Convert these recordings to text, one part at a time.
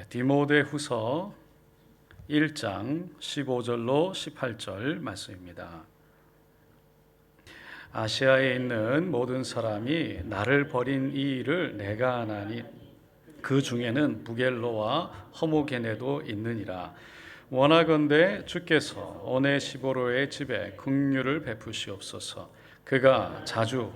디모데후서 1장 15절로 18절 말씀입니다. 아시아에 있는 모든 사람이 나를 버린 이 일을 내가 안하니 그 중에는 부겔로와 허모게네도 있느니라. 원하건대 주께서 오네시보로의 집에 긍휼을 베푸시옵소서. 그가 자주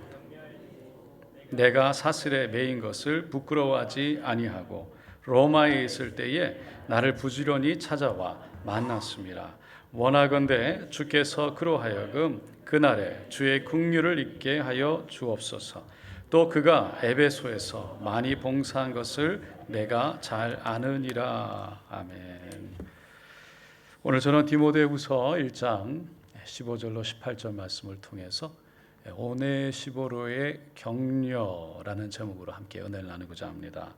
내가 사슬에 매인 것을 부끄러워하지 아니하고 로마에 있을 때에 나를 부지런히 찾아와 만났습니다. 원하건대 주께서 그로 하여금 그날에 주의 긍휼을 잊게 하여 주옵소서. 또 그가 에베소에서 많이 봉사한 것을 내가 잘 아느니라. 아멘. 오늘 저는 디모데후서 1장 15절로 18절 말씀을 통해서 오네시보로의 격려라는 제목으로 함께 은혜를 나누고자 합니다.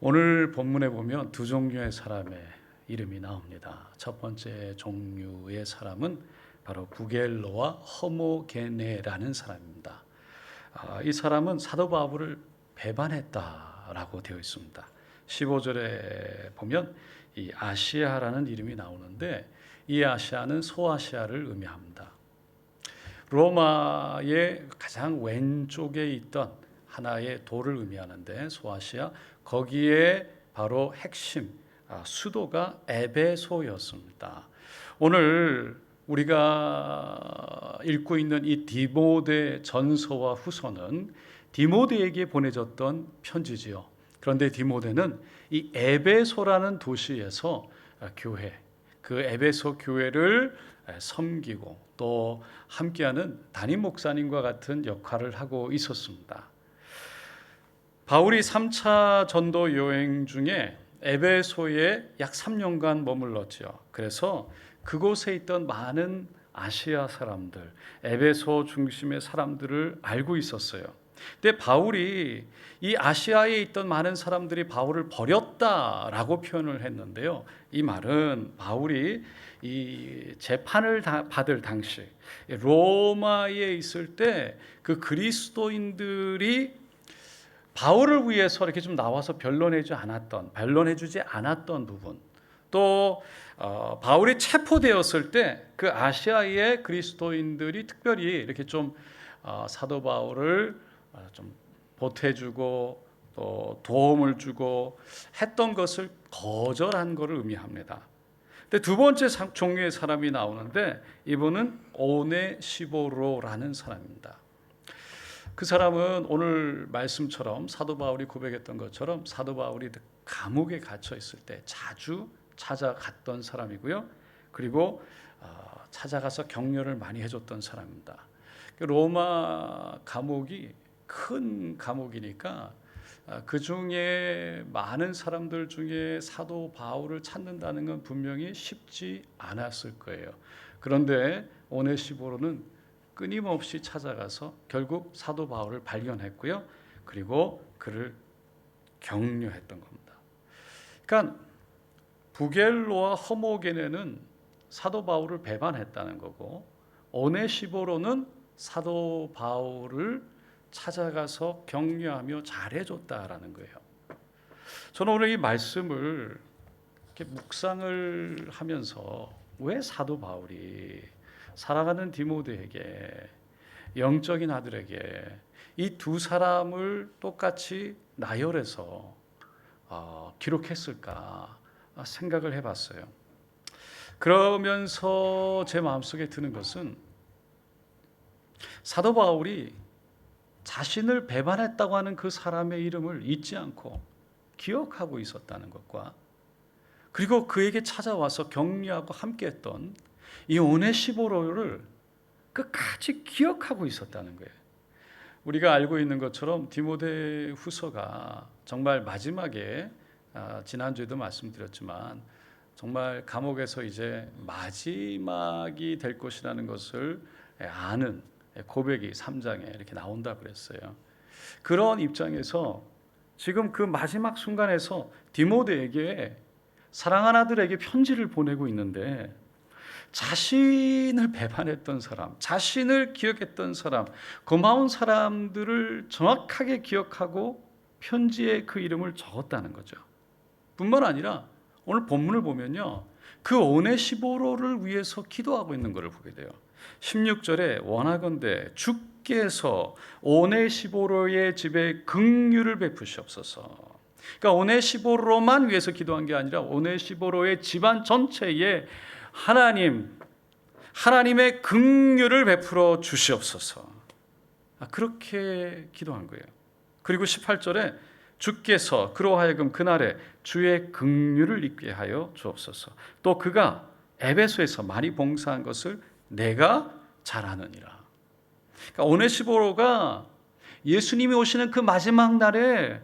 오늘 본문에 보면 두 종류의 사람의 이름이 나옵니다. 첫 번째 종류의 사람은 바로 부겔로와 허모게네라는 사람입니다. 이 사람은 사도 바울을 배반했다라고 되어 있습니다. 15절에 보면 이 아시아라는 이름이 나오는데 이 아시아는 소아시아를 의미합니다. 로마의 가장 왼쪽에 있던 하나의 도를 의미하는데 소아시아, 거기에 바로 핵심 수도가 에베소였습니다. 오늘 우리가 읽고 있는 이 디모데 전서와 후서는 디모데에게 보내졌던 편지지요. 그런데 디모데는 이 에베소라는 도시에서 교회, 그 에베소 교회를 섬기고 또 함께하는 담임 목사님과 같은 역할을 하고 있었습니다. 바울이 3차 전도 여행 중에 에베소에 약 3년간 머물렀죠. 그래서 그곳에 있던 많은 아시아 사람들, 에베소 중심의 사람들을 알고 있었어요. 근데 바울이 이 아시아에 있던 많은 사람들이 바울을 버렸다라고 표현을 했는데요. 이 말은 바울이 이 재판을 받을 당시 로마에 있을 때 그 그리스도인들이 바울을 위해서 이렇게 좀 나와서 변론해주지 않았던 부분, 또 바울이 체포되었을 때 그 아시아의 그리스도인들이 특별히 이렇게 좀 사도 바울을 좀 보태주고 또 도움을 주고 했던 것을 거절한 것을 의미합니다. 근데 두 번째 종류의 사람이 나오는데 이분은 오네시보로라는 사람입니다. 그 사람은 오늘 말씀처럼 사도 바울이 고백했던 것처럼 사도 바울이 감옥에 갇혀 있을 때 자주 찾아갔던 사람이고요. 그리고 찾아가서 격려를 많이 해줬던 사람입니다. 로마 감옥이 큰 감옥이니까 그 중에 많은 사람들 중에 사도 바울을 찾는다는 건 분명히 쉽지 않았을 거예요. 그런데 오네시보로는 끊임없이 찾아가서 결국 사도 바울을 발견했고요. 그리고 그를 격려했던 겁니다. 그러니까 부겔로와 허모게네는 사도 바울을 배반했다는 거고 오네시보로는 사도 바울을 찾아가서 격려하며 잘해줬다라는 거예요. 저는 오늘 이 말씀을 이렇게 묵상을 하면서 왜 사도 바울이 사랑하는 디모데에게, 영적인 아들에게 이 두 사람을 똑같이 나열해서 기록했을까 생각을 해봤어요. 그러면서 제 마음속에 드는 것은 사도 바울이 자신을 배반했다고 하는 그 사람의 이름을 잊지 않고 기억하고 있었다는 것과 그리고 그에게 찾아와서 격려하고 함께했던 이 오네시보로를 끝까지 기억하고 있었다는 거예요. 우리가 알고 있는 것처럼 디모데 후서가 정말 마지막에 지난주에도 말씀드렸지만 정말 감옥에서 이제 마지막이 될 것이라는 것을 아는 고백이 3장에 이렇게 나온다 그랬어요. 그런 입장에서 지금 그 마지막 순간에서 디모데에게 사랑하는 아들에게 편지를 보내고 있는데 자신을 배반했던 사람, 자신을 기억했던 사람, 고마운 사람들을 정확하게 기억하고 편지에 그 이름을 적었다는 거죠. 뿐만 아니라 오늘 본문을 보면요, 그 오네시보로를 위해서 기도하고 있는 것을 보게 돼요. 16절에 원하건대 주께서 오네시보로의 집에 긍휼을 베푸시옵소서. 그러니까 오네시보로만 위해서 기도한 게 아니라 오네시보로의 집안 전체에 하나님의 긍휼을 베풀어 주시옵소서. 그렇게 기도한 거예요. 그리고 18절에 주께서 그로 하여금 그날에 주의 긍휼을 입게 하여 주옵소서. 또 그가 에베소에서 많이 봉사한 것을 내가 잘 아느니라. 그러니까 오네시보로가 예수님이 오시는 그 마지막 날에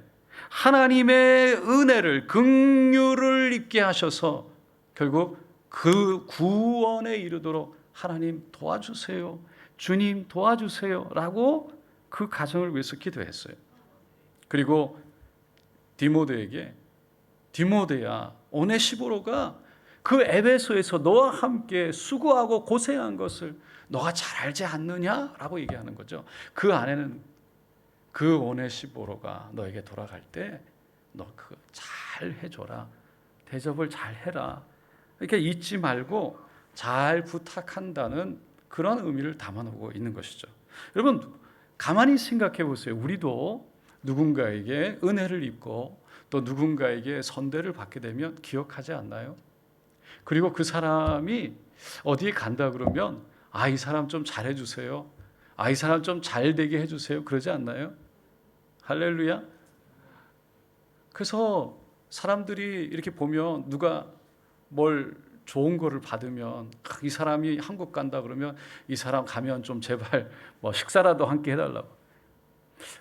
하나님의 은혜를, 긍휼을 입게 하셔서 결국 그 구원에 이르도록 하나님 도와주세요, 주님 도와주세요 라고 그 가정을 위해서 기도했어요. 그리고 디모데에게, 디모데야, 오네시보로가 그 에베소에서 너와 함께 수고하고 고생한 것을 너가 잘 알지 않느냐라고 얘기하는 거죠. 그 안에는 그 오네시보로가 너에게 돌아갈 때 너 그거 잘 해줘라, 대접을 잘 해라, 이렇게 잊지 말고 잘 부탁한다는 그런 의미를 담아놓고 있는 것이죠. 여러분 가만히 생각해 보세요. 우리도 누군가에게 은혜를 입고 또 누군가에게 선대를 받게 되면 기억하지 않나요? 그리고 그 사람이 어디에 간다 그러면 이 사람 좀 잘해주세요, 이 사람 좀 잘되게 해주세요, 그러지 않나요? 할렐루야. 그래서 사람들이 이렇게 보면 누가 뭘 좋은 거를 받으면 이 사람이 한국 간다 그러면 이 사람 가면 좀 제발 뭐 식사라도 함께 해달라고.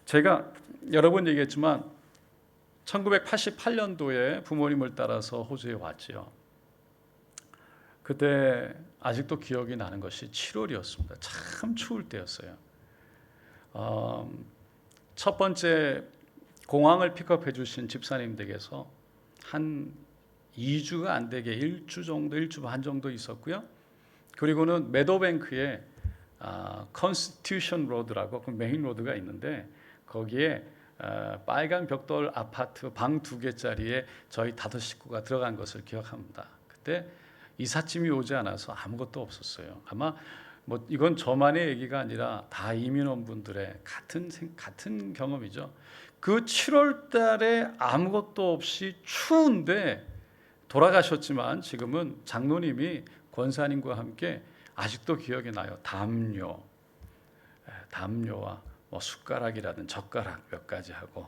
제가 여러 번 얘기했지만 1988년도에 부모님을 따라서 호주에 왔지요. 그때 아직도 기억이 나는 것이 7월이었습니다. 참 추울 때였어요. 첫 번째 공항을 픽업해 주신 집사님 댁에서 한 2주가 안 되게 1주 반 정도 있었고요. 그리고는 메도뱅크에 컨스티튜션 로드라고 그 메인 로드가 있는데 거기에 빨간 벽돌 아파트 방 2개짜리에 저희 5 식구가 들어간 것을 기억합니다. 그때 이삿짐이 오지 않아서 아무것도 없었어요. 아마 뭐 이건 저만의 얘기가 아니라 다 이민원 분들의 같은 경험이죠. 그 7월 달에 아무것도 없이 추운데 돌아가셨지만 지금은 장로님이 권사님과 함께 아직도 기억이 나요. 담요와 뭐 숟가락이라든 젓가락 몇 가지 하고,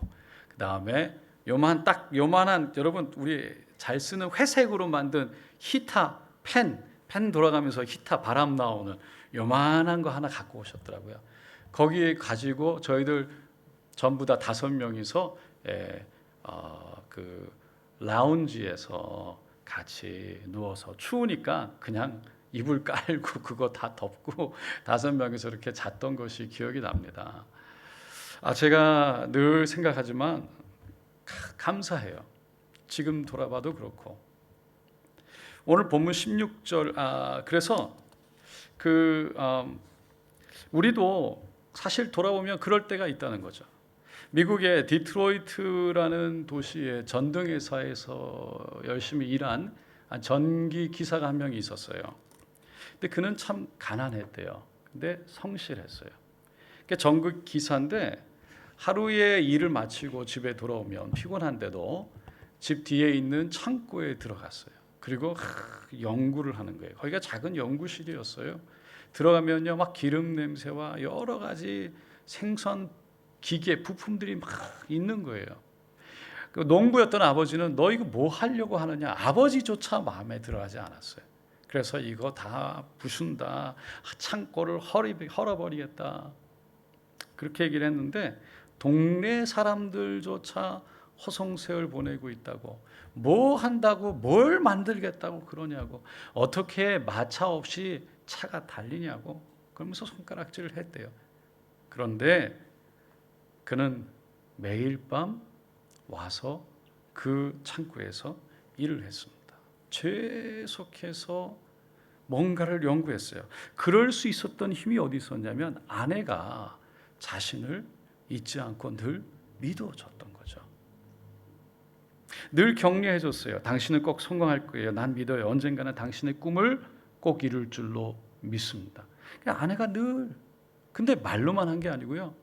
그 다음에 요만한 여러분 우리 잘 쓰는 회색으로 만든 히터 팬 돌아가면서 히터 바람 나오는 요만한 거 하나 갖고 오셨더라고요. 거기에 가지고 저희들 전부 다 5명이서 그 라운지에서 같이 누워서 추우니까 그냥 이불 깔고 그거 다 덮고 5명이서 이렇게 잤던 것이 기억이 납니다. 제가 늘 생각하지만 감사해요. 지금 돌아봐도 그렇고. 오늘 본문 16절 그래서 우리도 사실 돌아보면 그럴 때가 있다는 거죠. 미국의 디트로이트라는 도시의 전등회사에서 열심히 일한 전기 기사가 한 명이 있었어요. 근데 그는 참 가난했대요. 근데 성실했어요. 그러니까 전기 기사인데 하루에 일을 마치고 집에 돌아오면 피곤한데도 집 뒤에 있는 창고에 들어갔어요. 그리고 연구를 하는 거예요. 거기가 작은 연구실이었어요. 들어가면요 막 기름 냄새와 여러 가지 생선 기계 부품들이 막 있는 거예요. 그 농부였던 아버지는 너 이거 뭐 하려고 하느냐, 아버지조차 마음에 들어하지 않았어요. 그래서 이거 다 부순다, 창고를 헐어버리겠다, 그렇게 얘기를 했는데 동네 사람들조차 허송세월 보내고 있다고, 뭐 한다고 뭘 만들겠다고 그러냐고, 어떻게 마차 없이 차가 달리냐고 그러면서 손가락질을 했대요. 그런데 그는 매일 밤 와서 그 창고에서 일을 했습니다. 계속해서 뭔가를 연구했어요. 그럴 수 있었던 힘이 어디 있었냐면 아내가 자신을 잊지 않고 늘 믿어줬던 거죠. 늘 격려해 줬어요. 당신은 꼭 성공할 거예요. 난 믿어요. 언젠가는 당신의 꿈을 꼭 이룰 줄로 믿습니다. 그러니까 아내가 늘, 근데 말로만 한 게 아니고요.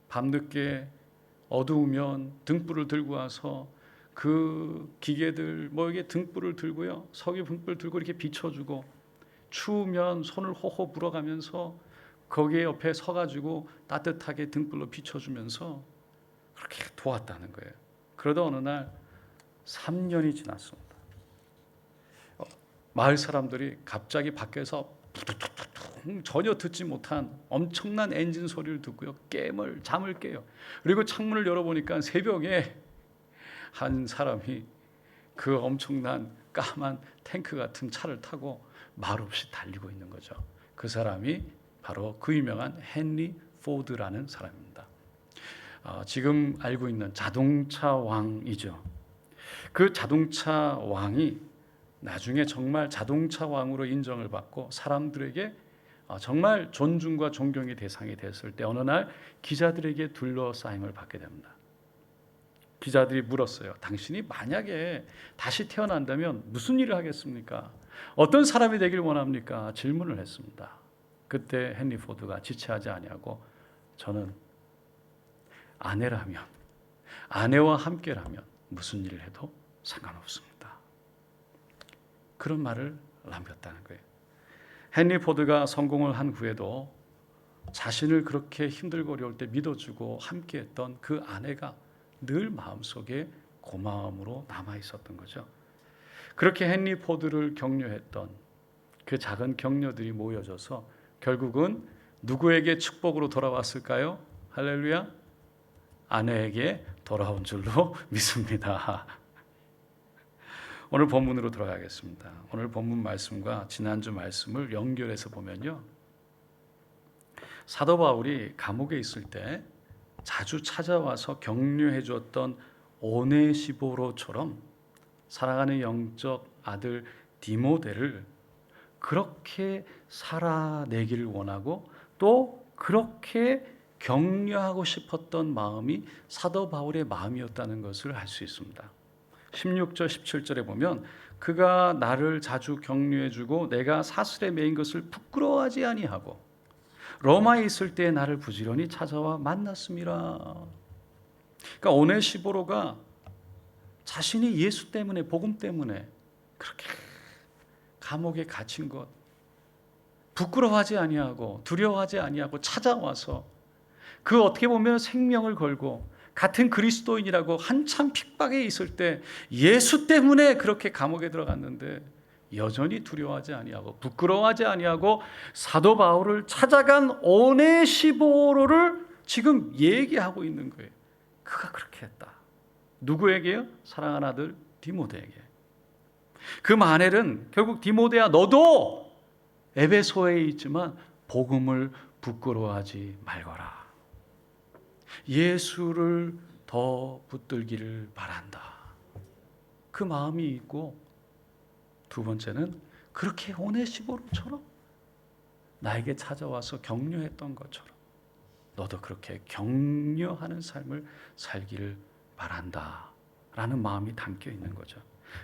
밤늦게 어두우면 등불을 들고 와서 그 기계들 이게 등불을 들고요. 석유 등불 들고 이렇게 비춰주고, 추우면 손을 호호 불어가면서 거기에 옆에 서가지고 따뜻하게 등불로 비춰주면서 그렇게 도왔다는 거예요. 그러다 어느 날 3년이 지났습니다. 마을 사람들이 갑자기 밖에서 전혀 듣지 못한 엄청난 엔진 소리를 듣고요. 잠을 깨요. 그리고 창문을 열어보니까 새벽에 한 사람이 그 엄청난 까만 탱크 같은 차를 타고 말없이 달리고 있는 거죠. 그 사람이 바로 그 유명한 헨리 포드라는 사람입니다. 지금 알고 있는 자동차 왕이죠. 그 자동차 왕이 나중에 정말 자동차 왕으로 인정을 받고 사람들에게 정말 존중과 존경의 대상이 됐을 때 어느 날 기자들에게 둘러싸임을 받게 됩니다. 기자들이 물었어요. 당신이 만약에 다시 태어난다면 무슨 일을 하겠습니까? 어떤 사람이 되길 원합니까? 질문을 했습니다. 그때 헨리 포드가 지체하지 아니하고 저는 아내라면, 아내와 함께라면 무슨 일을 해도 상관없습니다. 그런 말을 남겼다는 거예요. 헨리 포드가 성공을 한 후에도 자신을 그렇게 힘들고 어려울 때 믿어주고 함께했던 그 아내가 늘 마음속에 고마움으로 남아 있었던 거죠. 그렇게 헨리 포드를 격려했던 그 작은 격려들이 모여져서 결국은 누구에게 축복으로 돌아왔을까요? 할렐루야. 아내에게 돌아온 줄로 믿습니다. 오늘 본문으로 돌아가겠습니다. 오늘 본문 말씀과 지난주 말씀을 연결해서 보면요, 사도 바울이 감옥에 있을 때 자주 찾아와서 격려해 주었던 오네시보로처럼 사랑하는 영적 아들 디모데를 그렇게 살아내기를 원하고 또 그렇게 격려하고 싶었던 마음이 사도 바울의 마음이었다는 것을 알 수 있습니다. 16절 17절에 보면 그가 나를 자주 격려해 주고 내가 사슬에 매인 것을 부끄러워하지 아니하고 로마에 있을 때 나를 부지런히 찾아와 만났음이라. 그러니까 오네시보로가 자신이 예수 때문에, 복음 때문에 그렇게 감옥에 갇힌 것 부끄러워하지 아니하고 두려워하지 아니하고 찾아와서 그 어떻게 보면 생명을 걸고 같은 그리스도인이라고 한참 핍박에 있을 때 예수 때문에 그렇게 감옥에 들어갔는데 여전히 두려워하지 아니하고 부끄러워하지 아니하고 사도 바울을 찾아간 오네시보로를 지금 얘기하고 있는 거예요. 그가 그렇게 했다. 누구에게요? 사랑하는 아들 디모데에게. 그 말은 결국 디모데야, 너도 에베소에 있지만 복음을 부끄러워하지 말거라. 예수를 더 붙들기를 바란다. 그 마음이 있고, 두 번째는 그렇게 오네시보로처럼 나에게 찾아와서 격려했던 것처럼 너도 그렇게 격려하는 삶을 살기를 바란다 라는 마음이 담겨 있는 거죠.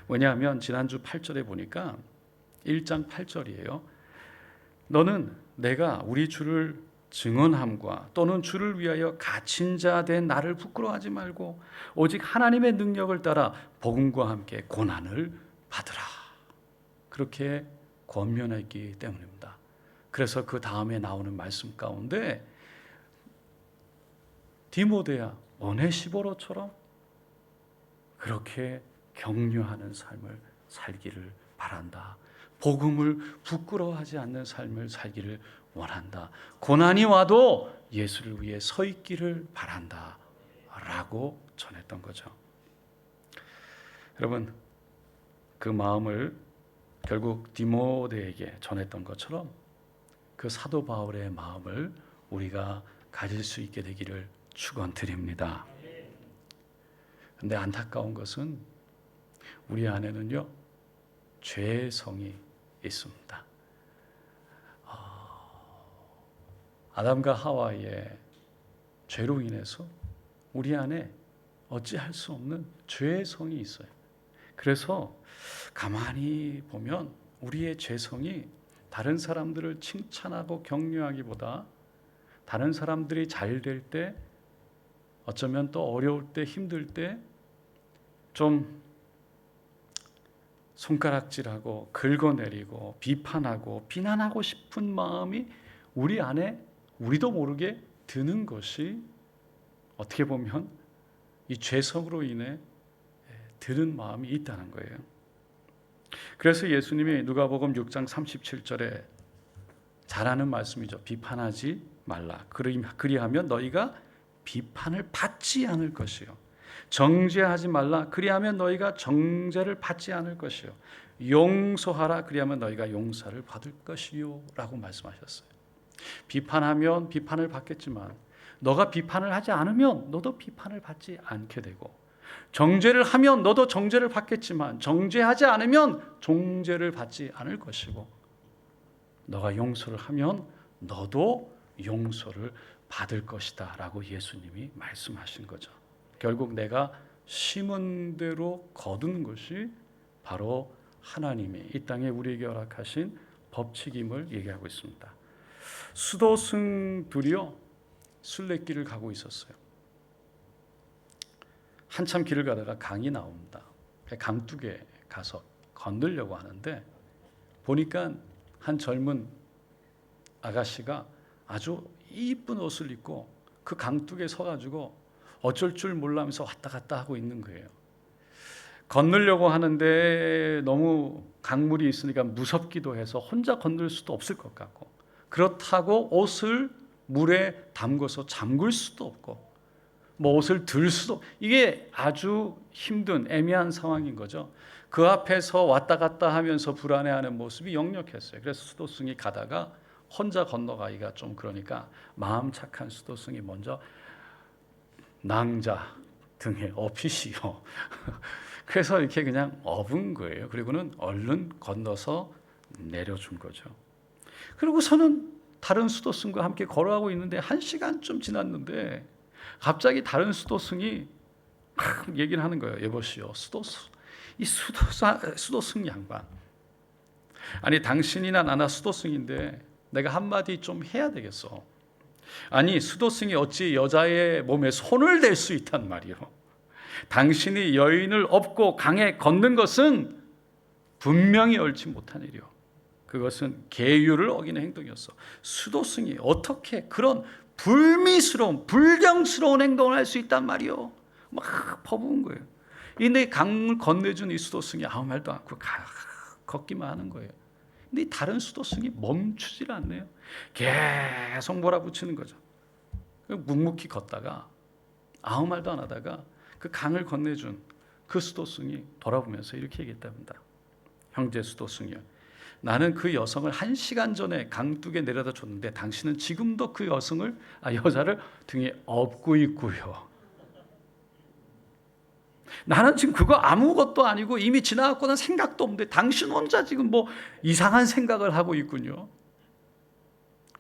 왜냐하면 지난주 8절에 보니까 1장 8절이에요. 너는 내가 우리 주를 증언함과 또는 주를 위하여 갇힌 자 된 나를 부끄러워하지 말고 오직 하나님의 능력을 따라 복음과 함께 고난을 받으라. 그렇게 권면했기 때문입니다. 그래서 그 다음에 나오는 말씀 가운데 디모데야, 오네시보로처럼 그렇게 격려하는 삶을 살기를 바란다. 복음을 부끄러워하지 않는 삶을 살기를 원한다. 고난이 와도 예수를 위해 서 있기를 바란다 라고 전했던 거죠. 여러분, 그 마음을 결국 디모데에게 전했던 것처럼 그 사도 바울의 마음을 우리가 가질 수 있게 되기를 축원드립니다. 그런데 안타까운 것은 우리 안에는요, 죄의 성이 있습니다. 아담과 하와의 죄로 인해서 우리 안에 어찌할 수 없는 죄의 성이 있어요. 그래서 가만히 보면 우리의 죄성이 다른 사람들을 칭찬하고 격려하기보다 다른 사람들이 잘 될 때, 어쩌면 또 어려울 때, 힘들 때 좀 손가락질하고 긁어내리고 비판하고 비난하고 싶은 마음이 우리 안에 우리도 모르게 드는 것이 어떻게 보면 이 죄성으로 인해 드는 마음이 있다는 거예요. 그래서 예수님이 누가복음 6장 37절에 잘하는 말씀이죠. 비판하지 말라. 그리하면 너희가 비판을 받지 않을 것이요. 정죄하지 말라. 그리하면 너희가 정죄를 받지 않을 것이요. 용서하라. 그리하면 너희가 용서를 받을 것이요. 라고 말씀하셨어요. 비판하면 비판을 받겠지만 너가 비판을 하지 않으면 너도 비판을 받지 않게 되고, 정죄를 하면 너도 정죄를 받겠지만 정죄하지 않으면 정죄를 받지 않을 것이고, 너가 용서를 하면 너도 용서를 받을 것이다 라고 예수님이 말씀하신 거죠. 결국 내가 심은 대로 거두는 것이 바로 하나님이 이 땅에 우리에게 허락하신 법칙임을 얘기하고 있습니다. 수도승들이요, 순례길을 가고 있었어요. 한참 길을 가다가 강이 나옵니다. 강둑에 가서 건너려고 하는데 보니까 한 젊은 아가씨가 아주 이쁜 옷을 입고 그 강둑에 서가지고 어쩔 줄 몰라면서 왔다 갔다 하고 있는 거예요. 건너려고 하는데 너무 강물이 있으니까 무섭기도 해서 혼자 건널 수도 없을 것 같고, 그렇다고 옷을 물에 담궈서 잠글 수도 없고, 뭐 옷을 들 수도, 이게 아주 힘든 애매한 상황인 거죠. 그 앞에서 왔다 갔다 하면서 불안해하는 모습이 역력했어요. 그래서 수도승이 가다가 혼자 건너가기가 좀 그러니까 마음 착한 수도승이 먼저 낭자 등에 업히시오. 그래서 이렇게 그냥 업은 거예요. 그리고는 얼른 건너서 내려준 거죠. 그리고서는 다른 수도승과 함께 걸어가고 있는데 1시간쯤 지났는데 갑자기 다른 수도승이 막 얘기를 하는 거예요. 여보시오, 수도승 양반, 아니 당신이나 나나 수도승인데 내가 한마디 좀 해야 되겠어. 아니 수도승이 어찌 여자의 몸에 손을 댈 수 있단 말이오. 당신이 여인을 업고 강에 걷는 것은 분명히 옳지 못한 일이오. 그것은 계율을 어기는 행동이었어. 수도승이 어떻게 그런 불미스러운 불경스러운 행동을 할 수 있단 말이오. 막 퍼부은 거예요. 근데 강을 건네준 이 수도승이 아무 말도 않고 걷기만 하는 거예요. 근데 다른 수도승이 멈추질 않네요. 계속 몰아붙이는 거죠. 묵묵히 걷다가 아무 말도 안 하다가 그 강을 건네준 그 수도승이 돌아보면서 이렇게 얘기했답니다. 형제 수도승이요, 나는 그 여성을 1시간 전에 강둑에 내려다 줬는데 당신은 지금도 그 여자를 등에 업고 있고요. 나는 지금 그거 아무것도 아니고 이미 지나갔거나 생각도 없는데 당신 혼자 지금 뭐 이상한 생각을 하고 있군요.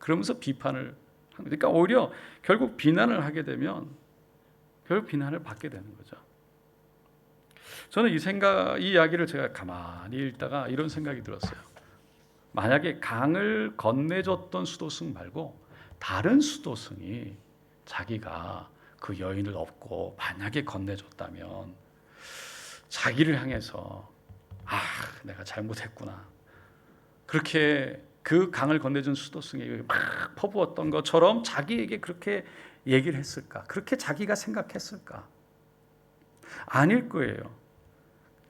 그러면서 비판을 한 거니까 오히려 결국 비난을 하게 되면 결국 비난을 받게 되는 거죠. 저는 이 이야기를 제가 가만히 읽다가 이런 생각이 들었어요. 만약에 강을 건네줬던 수도승 말고 다른 수도승이 자기가 그 여인을 업고 만약에 건네줬다면 자기를 향해서 내가 잘못했구나, 그렇게 그 강을 건네준 수도승에게 막 퍼부었던 것처럼 자기에게 그렇게 얘기를 했을까? 그렇게 자기가 생각했을까? 아닐 거예요.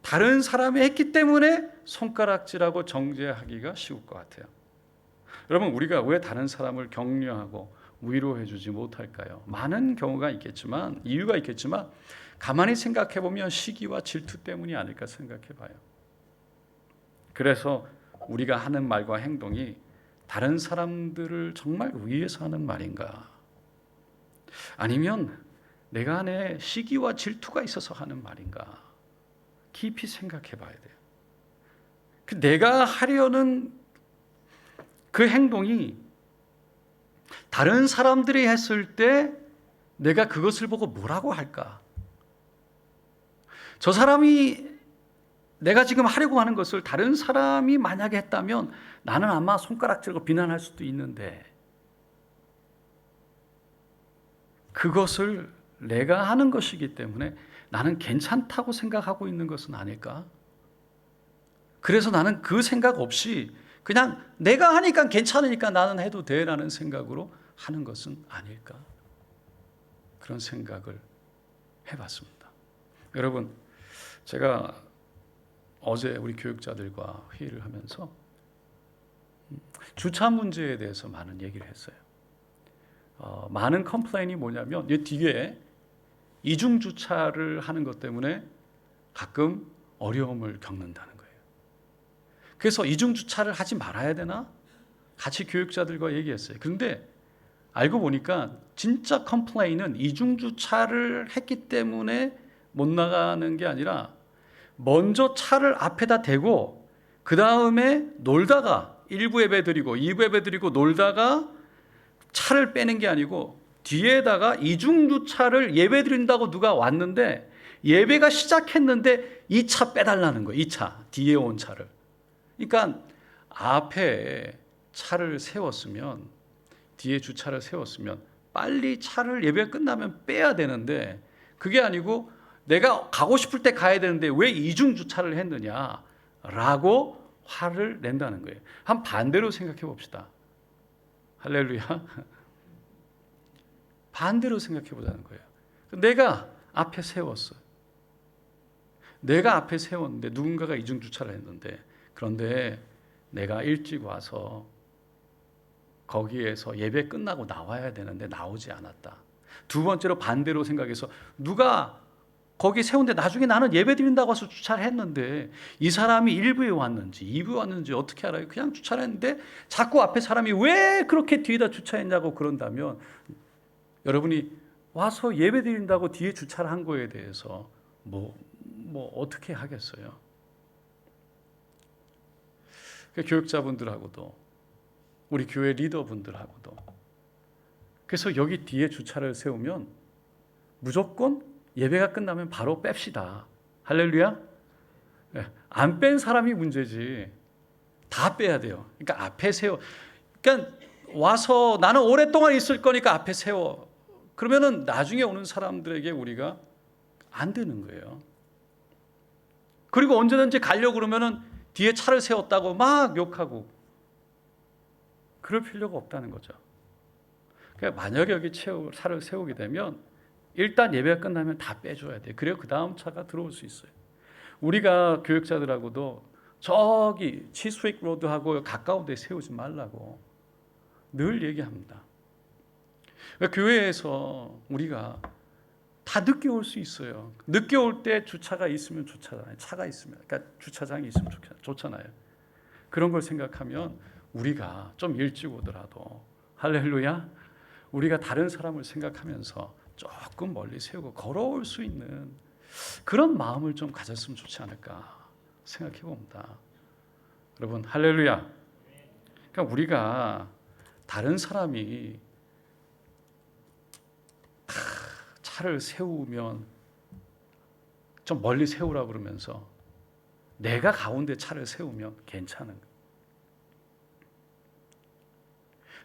다른 사람이 했기 때문에 손가락질하고 정죄하기가 쉬울 것 같아요. 여러분, 우리가 왜 다른 사람을 격려하고 위로해 주지 못할까요? 많은 경우가 있겠지만, 이유가 있겠지만 가만히 생각해 보면 시기와 질투 때문이 아닐까 생각해 봐요. 그래서 우리가 하는 말과 행동이 다른 사람들을 정말 위해서 하는 말인가? 아니면 내가 안에 시기와 질투가 있어서 하는 말인가? 깊이 생각해 봐야 돼요. 내가 하려는 그 행동이 다른 사람들이 했을 때 내가 그것을 보고 뭐라고 할까? 저 사람이 내가 지금 하려고 하는 것을 다른 사람이 만약에 했다면 나는 아마 손가락질하고 비난할 수도 있는데, 그것을 내가 하는 것이기 때문에 나는 괜찮다고 생각하고 있는 것은 아닐까? 그래서 나는 그 생각 없이 그냥 내가 하니까 괜찮으니까 나는 해도 돼라는 생각으로 하는 것은 아닐까? 그런 생각을 해봤습니다. 여러분, 제가 어제 우리 교육자들과 회의를 하면서 주차 문제에 대해서 많은 얘기를 했어요. 많은 컴플레인이 뭐냐면 이 뒤에 이중 주차를 하는 것 때문에 가끔 어려움을 겪는다는 거예요. 그래서 이중 주차를 하지 말아야 되나? 같이 교육자들과 얘기했어요. 그런데 알고 보니까 진짜 컴플레인은 이중 주차를 했기 때문에 못 나가는 게 아니라 먼저 차를 앞에다 대고 그 다음에 놀다가 1부 예배 드리고 2부 예배 드리고 놀다가 차를 빼는 게 아니고 뒤에다가 이중주차를 예배 드린다고 누가 왔는데 예배가 시작했는데 이 차 빼달라는 거예요. 이 차, 뒤에 온 차를. 그러니까 앞에 차를 세웠으면, 뒤에 주차를 세웠으면 빨리 차를 예배가 끝나면 빼야 되는데 그게 아니고 내가 가고 싶을 때 가야 되는데 왜 이중주차를 했느냐라고 화를 낸다는 거예요. 한 반대로 생각해 봅시다. 할렐루야. 반대로 생각해 보자는 거예요. 내가 앞에 세웠어요. 내가 앞에 세웠는데 누군가가 이중주차를 했는데, 그런데 내가 일찍 와서 거기에서 예배 끝나고 나와야 되는데 나오지 않았다. 두 번째로 반대로 생각해서 누가 거기 세운데 나중에 나는 예배 드린다고 와서 주차를 했는데 이 사람이 1부에 왔는지 2부에 왔는지 어떻게 알아요? 그냥 주차를 했는데 자꾸 앞에 사람이 왜 그렇게 뒤에다 주차했냐고 그런다면 여러분이 와서 예배 드린다고 뒤에 주차를 한 거에 대해서 뭐 어떻게 하겠어요? 교육자분들하고도 우리 교회 리더분들하고도 그래서 여기 뒤에 주차를 세우면 무조건 예배가 끝나면 바로 뺍시다. 할렐루야. 안 뺀 사람이 문제지. 다 빼야 돼요. 그러니까 앞에 세워. 그러니까 와서 나는 오랫동안 있을 거니까 앞에 세워. 그러면은 나중에 오는 사람들에게 우리가 안 되는 거예요. 그리고 언제든지 가려고 그러면은 뒤에 차를 세웠다고 막 욕하고 그럴 필요가 없다는 거죠. 그러니까 만약에 여기 차를 세우게 되면 일단 예배가 끝나면 다 빼줘야 돼요. 그래야 그 다음 차가 들어올 수 있어요. 우리가 교육자들하고도 저기 치스윅 로드하고 가까운 데 세우지 말라고 늘 얘기합니다. 교회에서 우리가 다 늦게 올 수 있어요. 늦게 올 때 주차가 있으면 좋잖아요. 차가 있으면, 그러니까 주차장이 있으면 좋잖아요. 그런 걸 생각하면 우리가 좀 일찍 오더라도 할렐루야, 우리가 다른 사람을 생각하면서 조금 멀리 세우고 걸어올 수 있는 그런 마음을 좀 가졌으면 좋지 않을까 생각해 봅니다. 여러분 할렐루야. 그러니까 우리가 다른 사람이 차를 세우면 좀 멀리 세우라 그러면서 내가 가운데 차를 세우면 괜찮은 거예요.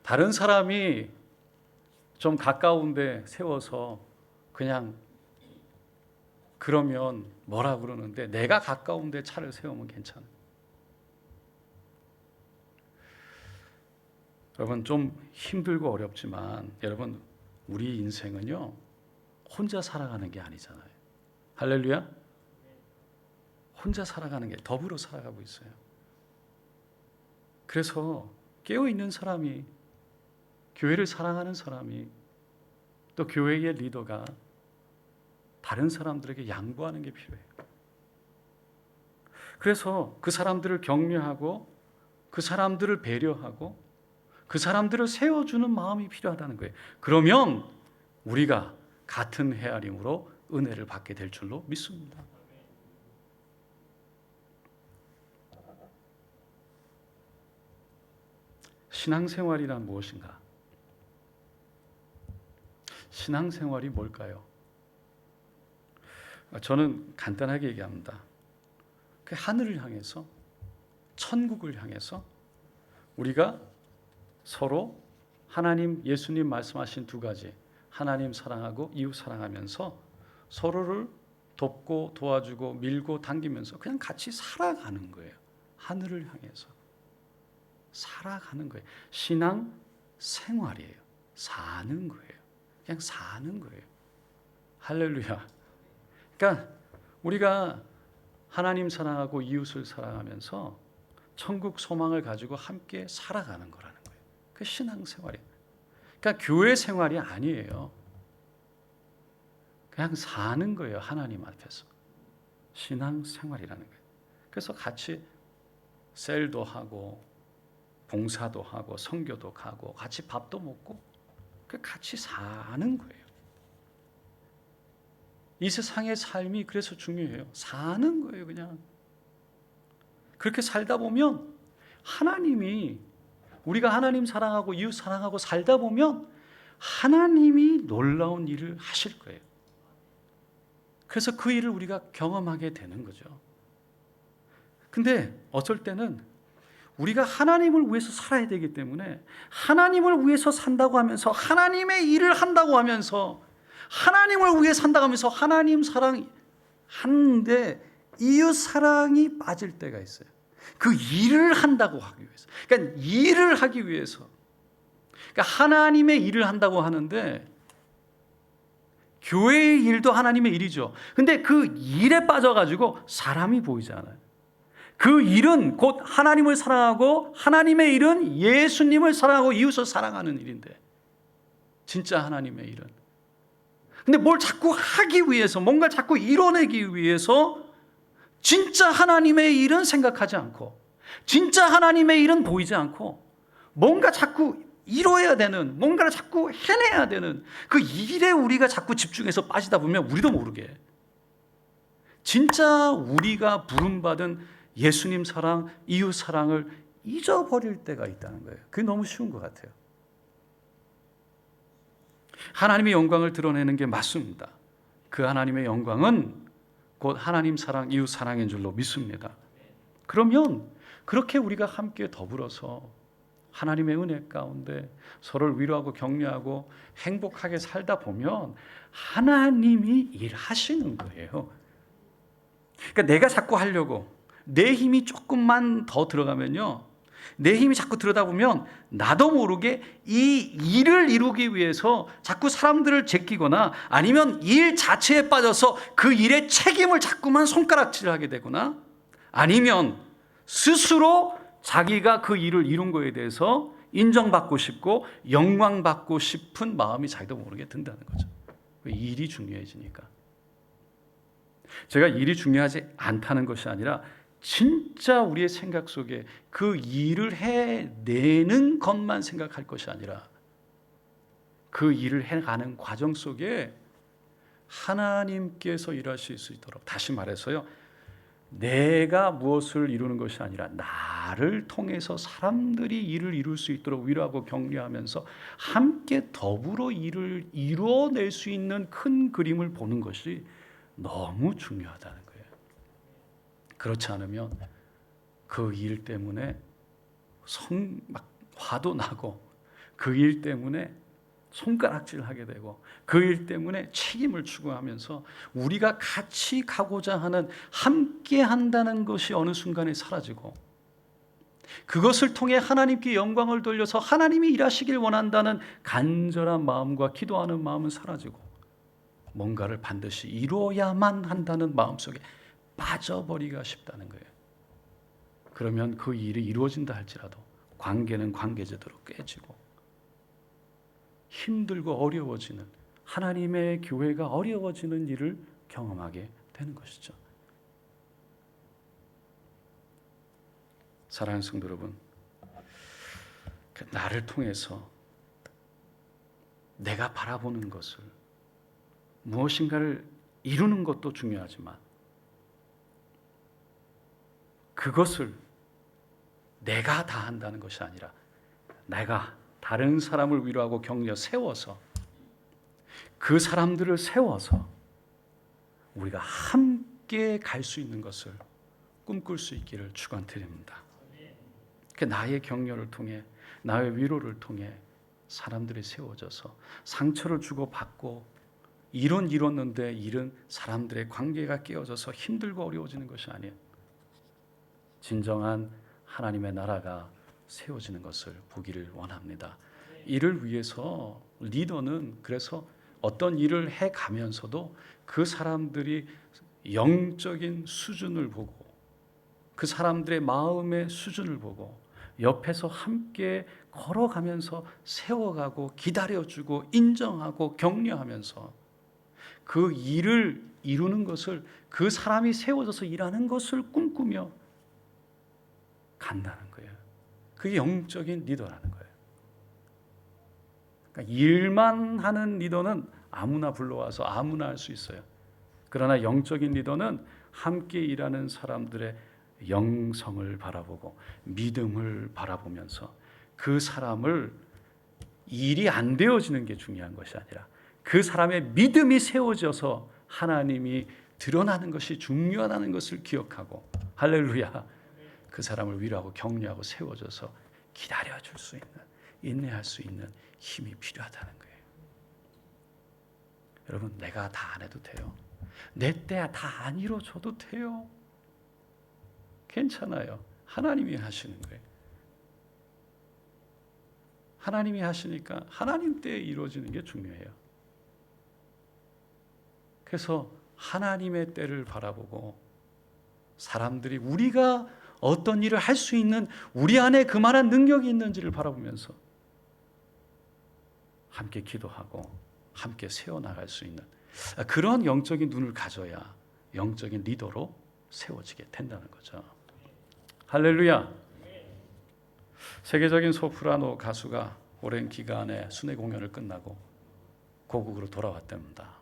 다른 사람이 좀 가까운 데 세워서 그냥 그러면 뭐라 그러는데 내가 가까운 데 차를 세우면 괜찮아요. 여러분 좀 힘들고 어렵지만 여러분 우리 인생은요 혼자 살아가는 게 아니잖아요. 할렐루야. 혼자 살아가는 게 더불어 살아가고 있어요. 그래서 깨어있는 사람이, 교회를 사랑하는 사람이, 또 교회의 리더가 다른 사람들에게 양보하는 게 필요해요. 그래서 그 사람들을 격려하고 그 사람들을 배려하고 그 사람들을 세워주는 마음이 필요하다는 거예요. 그러면 우리가 같은 헤아림으로 은혜를 받게 될 줄로 믿습니다. 신앙생활이란 무엇인가? 신앙생활이 뭘까요? 저는 간단하게 얘기합니다. 그 하늘을 향해서, 천국을 향해서 우리가 서로 하나님, 예수님 말씀하신 두 가지, 하나님 사랑하고 이웃 사랑하면서 서로를 돕고 도와주고 밀고 당기면서 그냥 같이 살아가는 거예요. 하늘을 향해서 살아가는 거예요. 신앙 생활이에요. 사는 거예요. 그냥 사는 거예요. 할렐루야. 그러니까 우리가 하나님 사랑하고 이웃을 사랑하면서 천국 소망을 가지고 함께 살아가는 거라는 거예요. 그 신앙 생활이에요. 그러니까 교회 생활이 아니에요. 그냥 사는 거예요. 하나님 앞에서. 신앙 생활이라는 거예요. 그래서 같이 셀도 하고 봉사도 하고 선교도 가고 같이 밥도 먹고 같이 사는 거예요. 이 세상의 삶이 그래서 중요해요. 사는 거예요. 그냥 그렇게 살다 보면 하나님이, 우리가 하나님 사랑하고 이웃 사랑하고 살다 보면 하나님이 놀라운 일을 하실 거예요. 그래서 그 일을 우리가 경험하게 되는 거죠. 근데 어쩔 때는 우리가 하나님을 위해서 살아야 되기 때문에 하나님을 위해서 산다고 하면서, 하나님의 일을 한다고 하면서, 하나님을 위해 산다고 하면서 하나님 사랑 하는데 이웃 사랑이 빠질 때가 있어요. 그 일을 한다고 하기 위해서. 그러니까 일을 하기 위해서. 그러니까 하나님의 일을 한다고 하는데, 교회의 일도 하나님의 일이죠. 근데 그 일에 빠져가지고 사람이 보이지 않아요. 그 일은 곧 하나님을 사랑하고, 하나님의 일은 예수님을 사랑하고 이웃을 사랑하는 일인데, 진짜 하나님의 일은. 근데 뭘 자꾸 하기 위해서, 뭔가 자꾸 이뤄내기 위해서 진짜 하나님의 일은 생각하지 않고, 진짜 하나님의 일은 보이지 않고, 뭔가 자꾸 이뤄야 되는, 뭔가를 자꾸 해내야 되는 그 일에 우리가 자꾸 집중해서 빠지다 보면 우리도 모르게 진짜 우리가 부름받은 예수님 사랑, 이웃 사랑을 잊어버릴 때가 있다는 거예요. 그게 너무 쉬운 것 같아요. 하나님의 영광을 드러내는 게 맞습니다. 그 하나님의 영광은 곧 하나님 사랑, 이웃 사랑인 줄로 믿습니다. 그러면 그렇게 우리가 함께 더불어서 하나님의 은혜 가운데 서로를 위로하고 격려하고 행복하게 살다 보면 하나님이 일하시는 거예요. 그러니까 내가 자꾸 하려고 내 힘이 조금만 더 들어가면요, 내 힘이 자꾸 들어다 보면 나도 모르게 이 일을 이루기 위해서 자꾸 사람들을 제끼거나, 아니면 일 자체에 빠져서 그 일의 책임을 자꾸만 손가락질하게 되거나, 아니면 스스로 자기가 그 일을 이룬 거에 대해서 인정받고 싶고 영광받고 싶은 마음이 자기도 모르게 든다는 거죠. 일이 중요해지니까. 제가 일이 중요하지 않다는 것이 아니라 진짜 우리의 생각 속에 그 일을 해내는 것만 생각할 것이 아니라 그 일을 해가는 과정 속에 하나님께서 일하실 수 있도록, 다시 말해서요, 내가 무엇을 이루는 것이 아니라 나를 통해서 사람들이 일을 이룰 수 있도록 위로하고 격려하면서 함께 더불어 일을 이루어낼 수 있는 큰 그림을 보는 것이 너무 중요하다는 거예요. 그렇지 않으면 그 일 때문에 막 화도 나고, 그 일 때문에 손가락질하게 되고, 그 일 때문에 책임을 추구하면서 우리가 같이 가고자 하는, 함께 한다는 것이 어느 순간에 사라지고, 그것을 통해 하나님께 영광을 돌려서 하나님이 일하시길 원한다는 간절한 마음과 기도하는 마음은 사라지고, 뭔가를 반드시 이루어야만 한다는 마음속에 빠져버리기가 쉽다는 거예요. 그러면 그 일이 이루어진다 할지라도 관계는 관계제대로 깨지고 힘들고 어려워지는, 하나님의 교회가 어려워지는 일을 경험하게 되는 것이죠. 사랑하는 성도 여러분, 나를 통해서 내가 바라보는 것을, 무엇인가를 이루는 것도 중요하지만 그것을 내가 다 한다는 것이 아니라 내가 다른 사람을 위로하고 격려 세워서, 그 사람들을 세워서 우리가 함께 갈 수 있는 것을 꿈꿀 수 있기를 축원드립니다. 나의 격려를 통해, 나의 위로를 통해 사람들이 세워져서 상처를 주고 받고 이뤘는데 이런 사람들의 관계가 깨어져서 힘들고 어려워지는 것이 아니에요. 진정한 하나님의 나라가 세워지는 것을 보기를 원합니다. 이를 위해서 리더는 그래서 어떤 일을 해가면서도 그 사람들이 영적인 수준을 보고 그 사람들의 마음의 수준을 보고 옆에서 함께 걸어가면서 세워가고 기다려주고 인정하고 격려하면서 그 일을 이루는 것을, 그 사람이 세워져서 일하는 것을 꿈꾸며 간다는 거예요. 그게 영적인 리더라는 거예요. 그러니까 일만 하는 리더는 아무나 불러와서 아무나 할 수 있어요. 그러나 영적인 리더는 함께 일하는 사람들의 영성을 바라보고 믿음을 바라보면서 그 사람을 일이 안 되어지는 게 중요한 것이 아니라 그 사람의 믿음이 세워져서 하나님이 드러나는 것이 중요하다는 것을 기억하고, 할렐루야, 그 사람을 위로하고 격려하고 세워져서 기다려줄 수 있는, 인내할 수 있는 힘이 필요하다는 거예요. 여러분, 내가 다 안 해도 돼요. 내 때 다 안 이루어져도 돼요. 괜찮아요. 하나님이 하시는 거예요. 하나님이 하시니까 하나님 때에 이루어지는 게 중요해요. 그래서 하나님의 때를 바라보고 사람들이 우리가 어떤 일을 할 수 있는, 우리 안에 그만한 능력이 있는지를 바라보면서 함께 기도하고 함께 세워나갈 수 있는 그런 영적인 눈을 가져야 영적인 리더로 세워지게 된다는 거죠. 할렐루야. 세계적인 소프라노 가수가 오랜 기간의 순회 공연을 끝나고 고국으로 돌아왔답니다.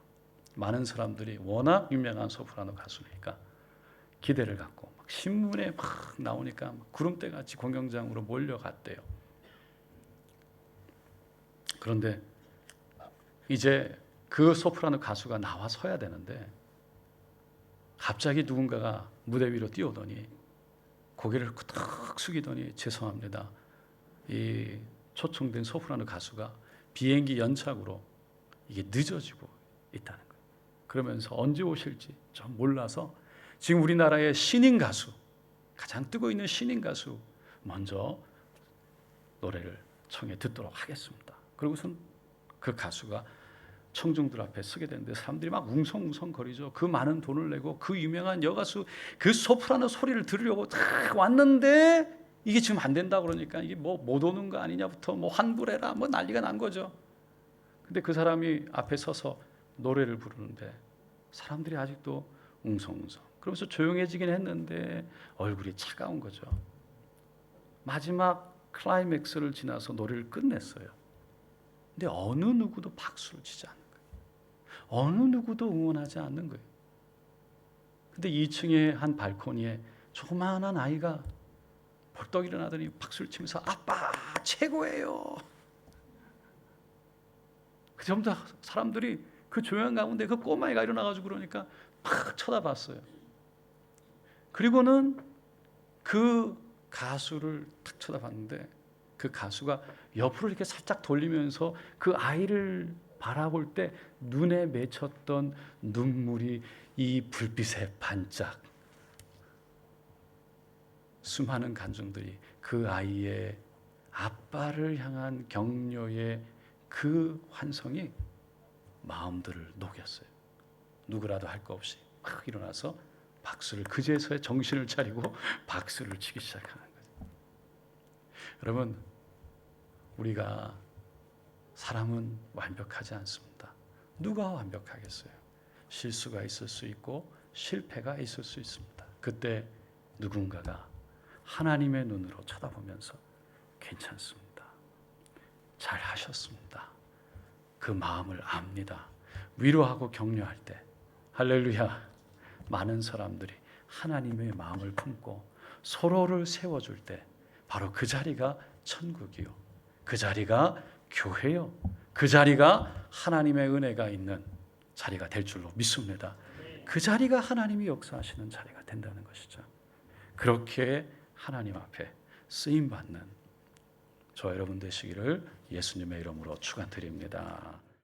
많은 사람들이 워낙 유명한 소프라노 가수니까 기대를 갖고 막 신문에 막 나오니까 막 구름대같이 공연장으로 몰려갔대요. 그런데 이제 그 소프라노 가수가 나와 서야 되는데 갑자기 누군가가 무대 위로 뛰어오더니 고개를 끄덕 숙이더니 죄송합니다. 이 초청된 소프라노 가수가 비행기 연착으로 이게 늦어지고 있다는 거예요. 그러면서 언제 오실지 좀 몰라서 지금 우리나라의 신인 가수, 가장 뜨고 있는 신인 가수 먼저 노래를 청해 듣도록 하겠습니다. 그러고선 그 가수가 청중들 앞에 서게 되는데 사람들이 막 웅성웅성 거리죠. 그 많은 돈을 내고 그 유명한 여가수 그 소프라노 소리를 들으려고 딱 왔는데 이게 지금 안 된다 그러니까 이게 뭐 못 오는 거 아니냐부터 뭐 환불해라 뭐 난리가 난 거죠. 근데 그 사람이 앞에 서서 노래를 부르는데 사람들이 아직도 웅성웅성 그러면서 조용해지긴 했는데 얼굴이 차가운 거죠. 마지막 클라이맥스를 지나서 노래를 끝냈어요. 근데 어느 누구도 박수를 치지 않는 거예요. 어느 누구도 응원하지 않는 거예요. 근데 2층의 한 발코니에 조그마한 아이가 벌떡 일어나더니 박수를 치면서 아빠 최고예요. 전부 다 사람들이 그 조용한 가운데 그 꼬마애가 일어나가지고 그러니까 막 쳐다봤어요. 그리고는 그 가수를 탁 쳐다봤는데 그 가수가 옆으로 이렇게 살짝 돌리면서 그 아이를 바라볼 때 눈에 맺혔던 눈물이 이 불빛에 반짝. 수많은 관중들이 그 아이의 아빠를 향한 격려의 그 환성이 마음들을 녹였어요. 누구라도 할 거 없이 막 일어나서 박수를, 그제서야 정신을 차리고 박수를 치기 시작하는 거예요. 여러분, 우리가 사람은 완벽하지 않습니다. 누가 완벽하겠어요? 실수가 있을 수 있고 실패가 있을 수 있습니다. 그때 누군가가 하나님의 눈으로 쳐다보면서 괜찮습니다. 잘 하셨습니다. 그 마음을 압니다. 위로하고 격려할 때 할렐루야, 많은 사람들이 하나님의 마음을 품고 서로를 세워줄 때 바로 그 자리가 천국이요, 그 자리가 교회요, 그 자리가 하나님의 은혜가 있는 자리가 될 줄로 믿습니다. 그 자리가 하나님이 역사하시는 자리가 된다는 것이죠. 그렇게 하나님 앞에 쓰임 받는 저 여러분 되시기를 예수님의 이름으로 축원드립니다.